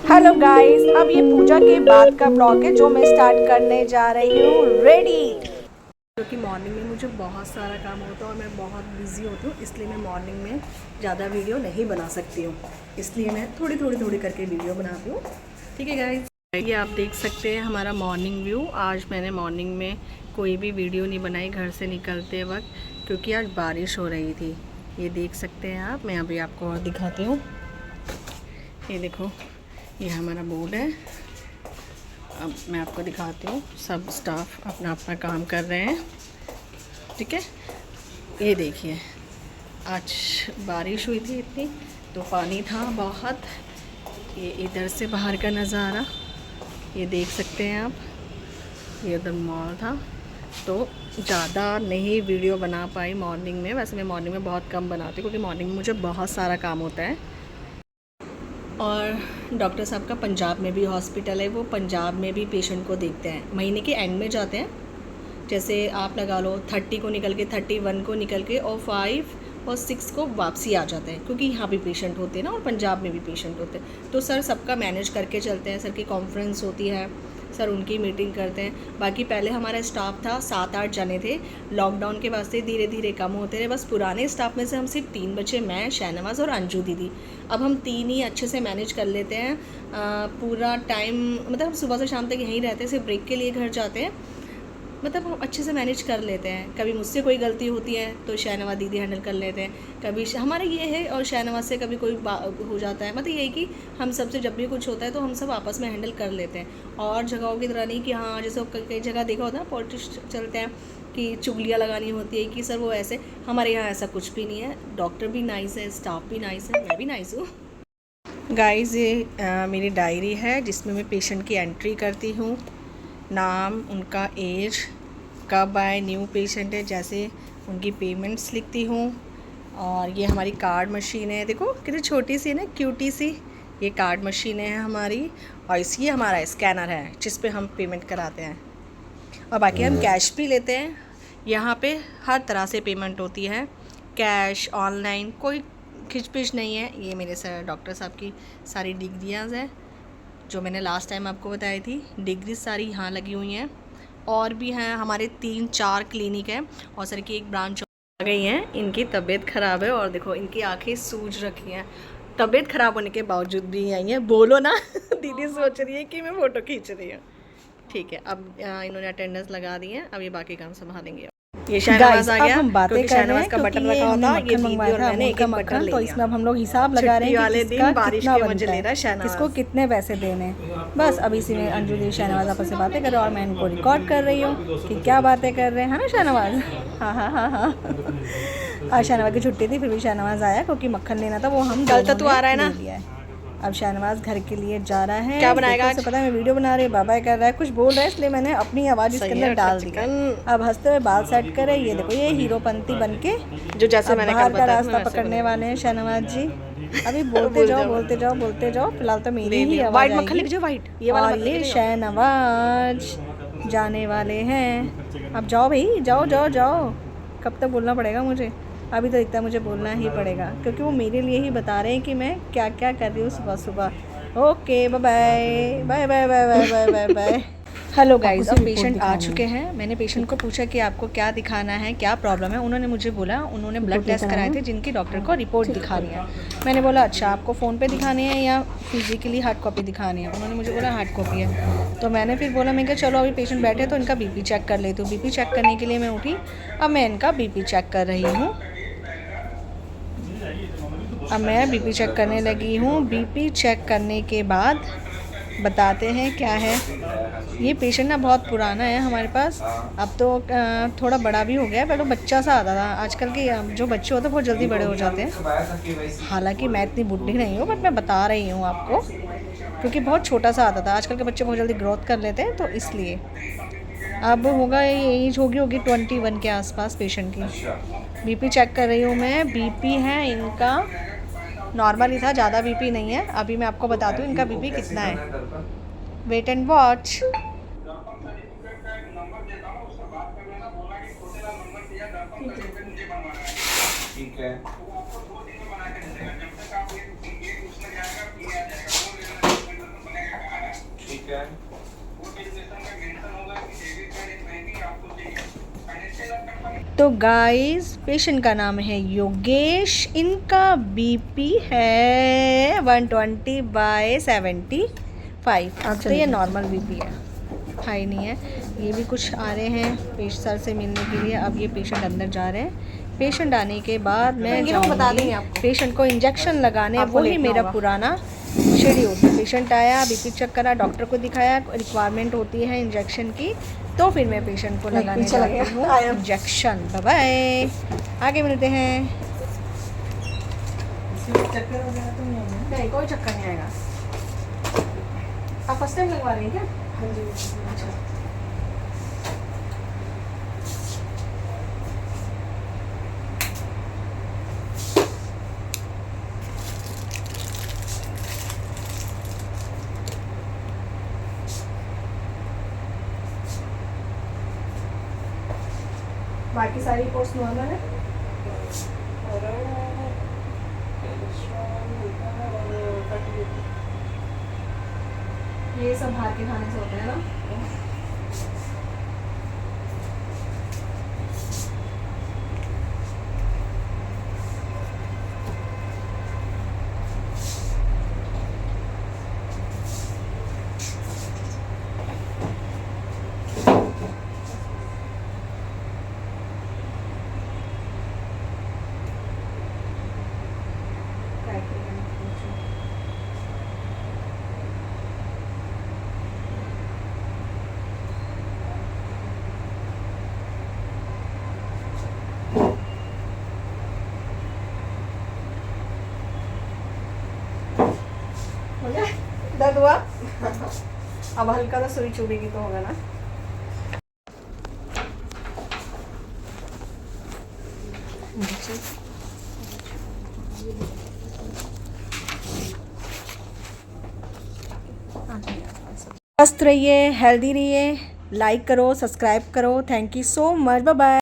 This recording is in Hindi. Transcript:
हेलो गाइस, अब ये पूजा के बाद का ब्लॉग है जो मैं स्टार्ट करने जा रही हूँ। रेडी। क्योंकि मॉर्निंग में मुझे बहुत सारा काम होता है और मैं बहुत बिजी होती हूँ, इसलिए मैं मॉर्निंग में ज़्यादा वीडियो नहीं बना सकती हूँ। इसलिए मैं थोड़ी करके वीडियो बनाती हूँ। ठीक है गाइस, ये आप देख सकते हैं हमारा मॉर्निंग व्यू। आज मैंने मॉर्निंग में कोई भी वीडियो नहीं बनाई घर से निकलते वक्त, क्योंकि आज बारिश हो रही थी। ये देख सकते हैं आप, मैं अभी आपको और दिखाती हूँ। ये देखो, ये हमारा बोर्ड है। अब मैं आपको दिखाती हूँ, सब स्टाफ अपना अपना काम कर रहे हैं। ठीक है, ये देखिए, आज बारिश हुई थी इतनी, तो पानी था बहुत। ये इधर से बाहर का नज़ारा ये देख सकते हैं आप। ये उधर मॉल था, तो ज़्यादा नहीं वीडियो बना पाई मॉर्निंग में। वैसे मैं मॉर्निंग में बहुत कम बनाती हूँ, क्योंकि मॉर्निंग में मुझे बहुत सारा काम होता है। और डॉक्टर साहब का पंजाब में भी हॉस्पिटल है, वो पंजाब में भी पेशेंट को देखते हैं। महीने के एंड में जाते हैं, जैसे आप लगा लो 30 को निकल के, 31 को निकल के, और 5 और 6 को वापसी आ जाते हैं, क्योंकि यहाँ भी पेशेंट होते हैं ना, और पंजाब में भी पेशेंट होते हैं। तो सर सबका मैनेज करके चलते हैं। सर की कॉन्फ्रेंस होती है, सर उनकी मीटिंग करते हैं। बाकी पहले हमारा स्टाफ था 7-8 जने थे, लॉकडाउन के वास्ते धीरे धीरे कम होते रहे। बस पुराने स्टाफ में से हम सिर्फ 3 बचे, मैं, शाहनवाज़ और अंजू दीदी। अब हम 3 ही अच्छे से मैनेज कर लेते हैं। पूरा टाइम मतलब हम सुबह से शाम तक यहीं रहते हैं, सिर्फ ब्रेक के लिए घर जाते हैं। मतलब हम अच्छे से मैनेज कर लेते हैं। कभी मुझसे कोई गलती होती है तो शाहनवाज़ दीदी हैंडल कर लेते हैं, कभी हमारा ये है, और शाहनवाज़ से कभी कोई हो जाता है। मतलब ये है कि हम सबसे जब भी कुछ होता है तो हम सब आपस में हैंडल कर लेते हैं। और जगहों की तरह नहीं कि हाँ, जैसे कई जगह देखा होता है पॉलिटिक्स चलते हैं कि चुगलियाँ लगानी होती है कि सर वो ऐसे। हमारे यहाँ ऐसा कुछ भी नहीं है। डॉक्टर भी नाइस है, स्टाफ भी नाइस है, मैं भी नाइस हूँ। गाइस, ये मेरी डायरी है जिसमें मैं पेशेंट की एंट्री करती हूँ। नाम, उनका एज, कब आए, न्यू पेशेंट है, जैसे उनकी पेमेंट्स लिखती हूँ। और ये हमारी कार्ड मशीन है, देखो कितनी छोटी सी है ना, क्यूटी सी। ये कार्ड मशीन है हमारी, और इसकी हमारा स्कैनर है जिस पे हम पेमेंट कराते हैं। और बाकी हम कैश भी लेते हैं। यहाँ पे हर तरह से पेमेंट होती है, कैश, ऑनलाइन, कोई खिचपिच नहीं है। ये मेरे सर डॉक्टर साहब की सारी डिग्रियाँ हैं जो मैंने लास्ट टाइम आपको बताई थी। डिग्री सारी यहाँ लगी हुई हैं। और भी हैं, हमारे 3-4 क्लिनिक हैं, और सर की एक ब्रांच आ गई हैं। इनकी तबीयत ख़राब है और देखो इनकी आंखें सूज रखी हैं। तबीयत ख़राब होने के बावजूद भी आई हैं। बोलो ना दीदी सोच रही है कि मैं फ़ोटो खींच रही हूँ। ठीक है, अब इन्होंने अटेंडेंस लगा दी है, अब ये बाकी काम संभालेंगे। ये शाहनवाज़ आ गया, हम बातें क्योंकि कर रहे शाहनवाज़ हैं, का क्योंकि बटन ये रखा हमने होता, ये मक्खन दीदी मंगवाया और था, मैंने अमूल का एक बटन मक्खन। ले तो लिया। इसमें अब हम लोग हिसाब लगा रहे छुट्टी हैं वाले कि दिन किसका बारिश कितना के मजे बनता ले रहा है है, शाहनवाज़। किसको कितने पैसे देने। बस अभी इसी में अंजू दी शाहनवाज आपस से बातें कर रहे हैं, और मैं इनको रिकॉर्ड कर रही हूँ कि क्या बातें कर रहे हैं, है ना शाहनवाज? हाँ हाँ हाँ हाँ। आज शाहनवाज की छुट्टी थी, फिर भी शाहनवाज आया क्योंकि मक्खन लेना था, वो हम कल तो दोनों तू आ रहा है ने ना? ले लिया है। अब शाहनवाज घर के लिए जा रहा है। क्या बनाएगा देखो, उसे आज? पता है मैं वीडियो बना रही हूँ, बाय बाय कर रहा है, कुछ बोल रहा है, इसलिए मैंने अपनी आवाज़ इसके अंदर डाल दी है। अब हंसते हुए बाल सेट करे। ये देखो, ये हीरोपंती बन के जो जैसे अब मैंने कल बाहर का बताया था, मैं रास्ता वैसे पकड़ने बनाऊंगी। वाले हैं शाहनवाज जी। अभी बोलते भूल जाओ जाओ, बोलते जाओ बोलते जाओ, फिलहाल तो मेरी ले ही लिया। आवाज़ वाइट मक्खन आएगी। लिख जाओ, वाइट ये वाला और मत ये लिख जाओ। शाहनवाज जाने वाले हैं। अब जाओ भाई, जाओ जाओ जाओ। कब तक बोलना पड़ेगा मुझे? अभी तो इतना मुझे बोलना ही पड़ेगा, क्योंकि वो मेरे लिए ही बता रहे हैं कि मैं क्या क्या कर रही हूँ सुबह सुबह। Okay, bye bye bye bye bye bye bye bye bye. Hello guys, अब पेशेंट आ चुके हैं। मैंने पेशेंट को पूछा कि आपको क्या दिखाना है, क्या प्रॉब्लम है। उन्होंने मुझे बोला उन्होंने ब्लड टेस्ट कराए थे जिनकी डॉक्टर को रिपोर्ट दिखानी है। मैंने बोला अच्छा, आपको फ़ोन पे दिखानी है या फिजिकली हार्ड कॉपी दिखानी है? उन्होंने मुझे बोला हार्ड कॉपी है। तो मैंने फिर बोला, मैं क्या चलो अभी पेशेंट बैठे तो इनका बीपी चेक कर लेती हूँ। बीपी चेक करने के लिए मैं उठी। अब मैं इनका बीपी चेक कर रही हूँ। अब मैं बीपी चेक करने लगी हूँ। बीपी चेक करने के बाद बताते हैं क्या है। ये पेशेंट ना बहुत पुराना है हमारे पास, अब तो थोड़ा बड़ा भी हो गया है। पहले बच्चा सा आता था, आजकल के जो बच्चे होते हैं बहुत जल्दी बड़े हो जाते हैं। हालांकि मैं इतनी बुढ़ी नहीं हूँ, बट मैं बता रही हूँ आपको, क्योंकि बहुत छोटा सा आता था। आजकल के बच्चे बहुत जल्दी ग्रोथ कर लेते हैं, तो इसलिए अब होगा, ये एज होगी 21 के आसपास पेशेंट की। बीपी चेक कर रही हूँ मैं। बीपी है इनका नॉर्मल ही था, ज़्यादा बीपी नहीं है। अभी मैं आपको बताती हूँ इनका बीपी कितना है। Wait and watch. ठीक है। ठीक है। तो गाइस पेशेंट का नाम है योगेश, इनका बीपी है 120/75। तो ये नॉर्मल बीपी है, हाई नहीं है। ये भी कुछ आ रहे हैं पेशेंट सर से मिलने के लिए। अब ये पेशेंट अंदर जा रहे हैं। पेशेंट आने के बाद मैं जाऊँगी पेशेंट को इंजेक्शन लगाने। वही मेरा पुराना शेड्यूल। पेशेंट आया, बीपी चेक करा, डॉक्टर को दिखाया, रिक्वायरमेंट होती है इंजेक्शन की, तो फिर मैं पेशेंट को लगाने जाती हूँ इंजेक्शन। बाय बाय, आगे मिलते हैं। चक्कर वगैरह तो नहीं आएगा? नहीं, कोई चक्कर नहीं आएगा। आप फर्स्ट टाइम लगवा रही हैं क्या? हाँ जी। अच्छा। बाकी सारी रिपोर्ट्स नॉर्मल है। ये सब बाहर के खाने से होते हैं ना। हो गया? दर्द हुआ? अब हल्का सा सुई चुभेगी तो होगा ना। मस्त रहिए, हेल्दी रहिए, लाइक करो, सब्सक्राइब करो। Thank you so much, bye bye.